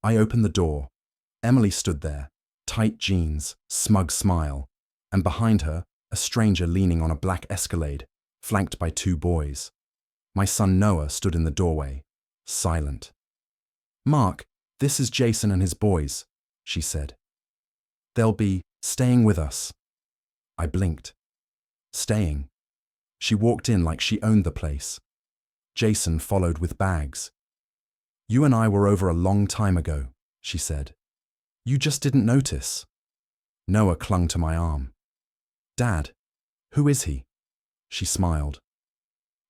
I opened the door. Emily stood there, tight jeans, smug smile, and behind her, a stranger leaning on a black Escalade, flanked by two boys. My son Noah stood in the doorway, silent. "Mark, this is Jason and his boys," she said. "They'll be staying with us." I blinked. Staying. She walked in like she owned the place. Jason followed with bags. "You and I were over a long time ago," she said. "You just didn't notice." Noah clung to my arm. "Dad, who is he?" She smiled.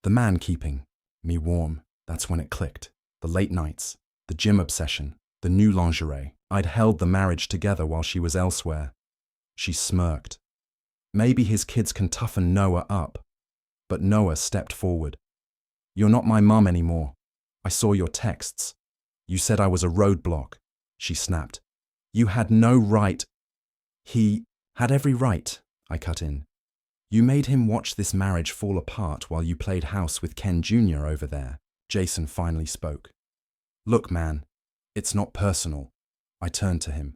The man keeping me warm, that's when it clicked. The late nights, the gym obsession, the new lingerie. I'd held the marriage together while she was elsewhere. She smirked. Maybe his kids can toughen Noah up. But Noah stepped forward. "You're not my mum anymore. I saw your texts. You said I was a roadblock," she snapped. "You had no right." "He had every right," I cut in. "You made him watch this marriage fall apart while you played house with Ken Jr. over there." Jason finally spoke. "Look, man, it's not personal." I turned to him.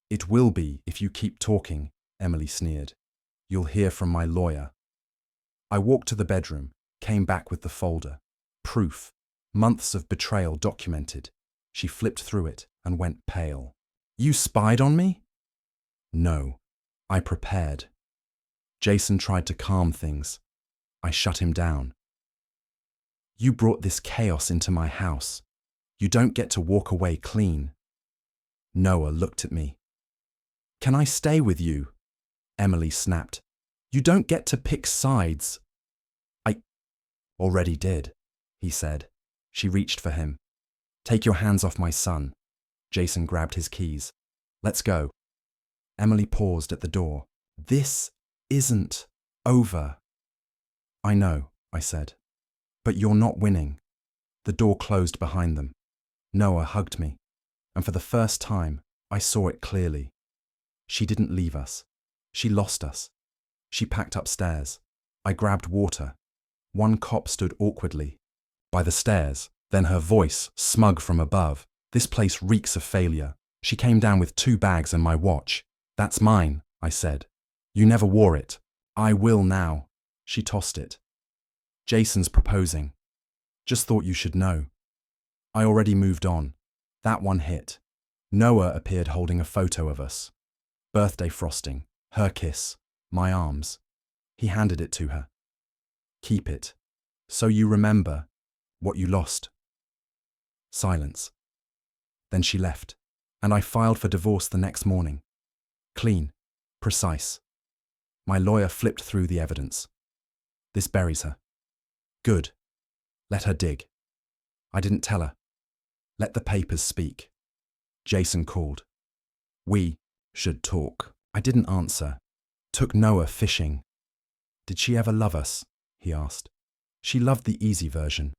"It will be if you keep talking," Emily sneered. "You'll hear from my lawyer." I walked to the bedroom, came back with the folder. Proof. Months of betrayal documented. She flipped through it and went pale. "You spied on me?" "No. I prepared." Jason tried to calm things. I shut him down. "You brought this chaos into my house. You don't get to walk away clean." Noah looked at me. "Can I stay with you?" Emily snapped. "You don't get to pick sides." "I already did," he said. She reached for him. "Take your hands off my son." Jason grabbed his keys. "Let's go." Emily paused at the door. "This isn't over." "I know," I said. "But you're not winning." The door closed behind them. Noah hugged me, and for the first time, I saw it clearly. She didn't leave us. She lost us. She packed upstairs. I grabbed water. One cop stood awkwardly by the stairs, then her voice, smug from above. "This place reeks of failure." She came down with 2 bags and my watch. "That's mine," I said. "You never wore it." "I will now." She tossed it. "Jason's proposing. Just thought you should know." I already moved on. That one hit. Noah appeared holding a photo of us. Birthday frosting, her kiss, my arms. He handed it to her. "Keep it, so you remember what you lost." Silence. Then she left, and I filed for divorce the next morning. Clean, precise. My lawyer flipped through the evidence. "This buries her." "Good. Let her dig." I didn't tell her. "Let the papers speak." Jason called. "We should talk." I didn't answer. Took Noah fishing. "Did she ever love us?" he asked. "She loved the easy version."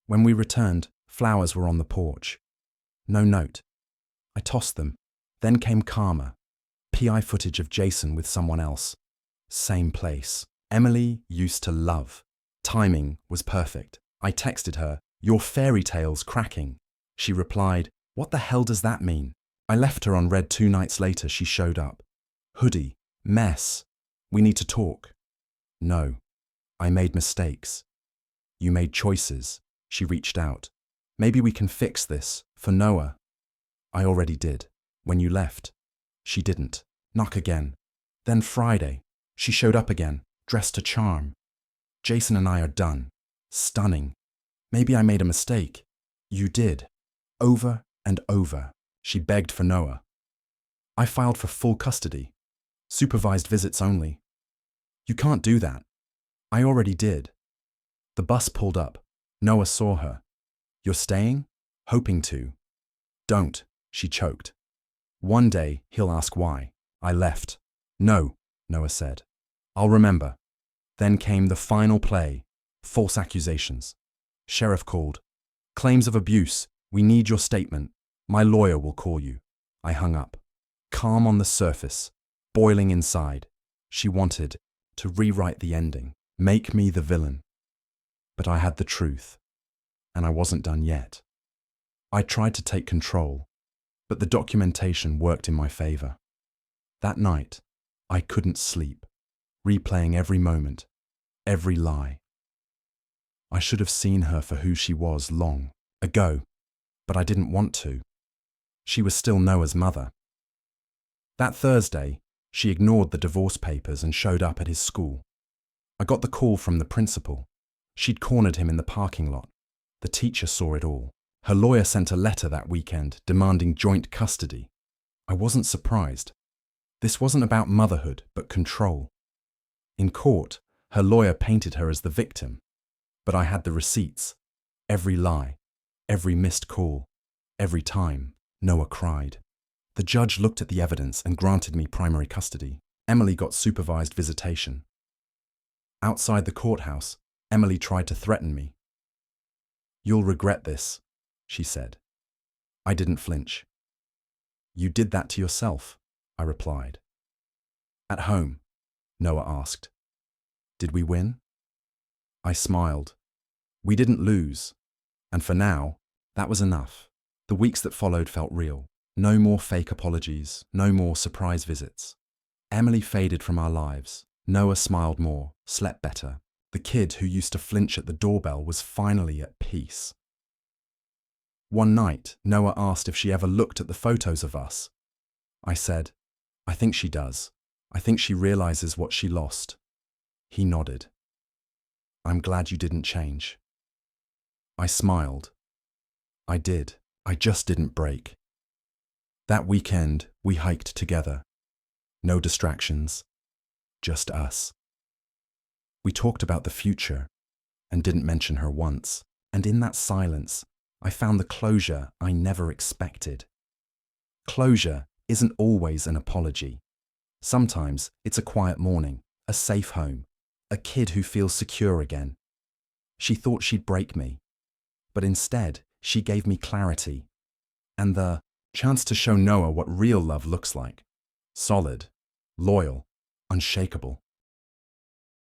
When we returned, flowers were on the porch. No note. I tossed them. Then came karma. PI footage of Jason with someone else. Same place. Emily used to love. Timing was perfect. I texted her, "Your fairy tale's cracking." She replied, "What the hell does that mean?" I left her on red 2 nights later. She showed up. Hoodie. Mess. "We need to talk." "No. I made mistakes." "You made choices." She reached out. "Maybe we can fix this, for Noah." "I already did. When you left." She didn't. Knock again. Then Friday. She showed up again, dressed to charm. "Jason and I are done." Stunning. "Maybe I made a mistake." "You did." Over and over. She begged for Noah. I filed for full custody. Supervised visits only. "You can't do that." "I already did." The bus pulled up. Noah saw her. "You're staying?" "Hoping to." "Don't," she choked. "One day he'll ask why." I left. "No," Noah said. "I'll remember." Then came the final play. False accusations. Sheriff called. "Claims of abuse. We need your statement. My lawyer will call you." I hung up. Calm on the surface, boiling inside. She wanted to rewrite the ending, make me the villain. But I had the truth, and I wasn't done yet. I tried to take control. But the documentation worked in my favor. That night, I couldn't sleep, replaying every moment, every lie. I should have seen her for who she was long ago, but I didn't want to. She was still Noah's mother. That Thursday, she ignored the divorce papers and showed up at his school. I got the call from the principal. She'd cornered him in the parking lot. The teacher saw it all. Her lawyer sent a letter that weekend demanding joint custody. I wasn't surprised. This wasn't about motherhood, but control. In court, her lawyer painted her as the victim, but I had the receipts. Every lie, every missed call, every time Noah cried. The judge looked at the evidence and granted me primary custody. Emily got supervised visitation. Outside the courthouse, Emily tried to threaten me. "You'll regret this," she said. I didn't flinch. "You did that to yourself," I replied. "At home," Noah asked. "Did we win?" I smiled. We didn't lose. And for now, that was enough. The weeks that followed felt real. No more fake apologies, no more surprise visits. Emily faded from our lives. Noah smiled more, slept better. The kid who used to flinch at the doorbell was finally at peace. One night, Noah asked if she ever looked at the photos of us. I said, "I think she does. I think she realizes what she lost." He nodded. "I'm glad you didn't change." I smiled. I did. I just didn't break. That weekend, we hiked together. No distractions. Just us. We talked about the future and didn't mention her once. And in that silence, I found the closure I never expected. Closure isn't always an apology. Sometimes it's a quiet morning, a safe home, a kid who feels secure again. She thought she'd break me, but instead she gave me clarity and the chance to show Noah what real love looks like. Solid, loyal, unshakable.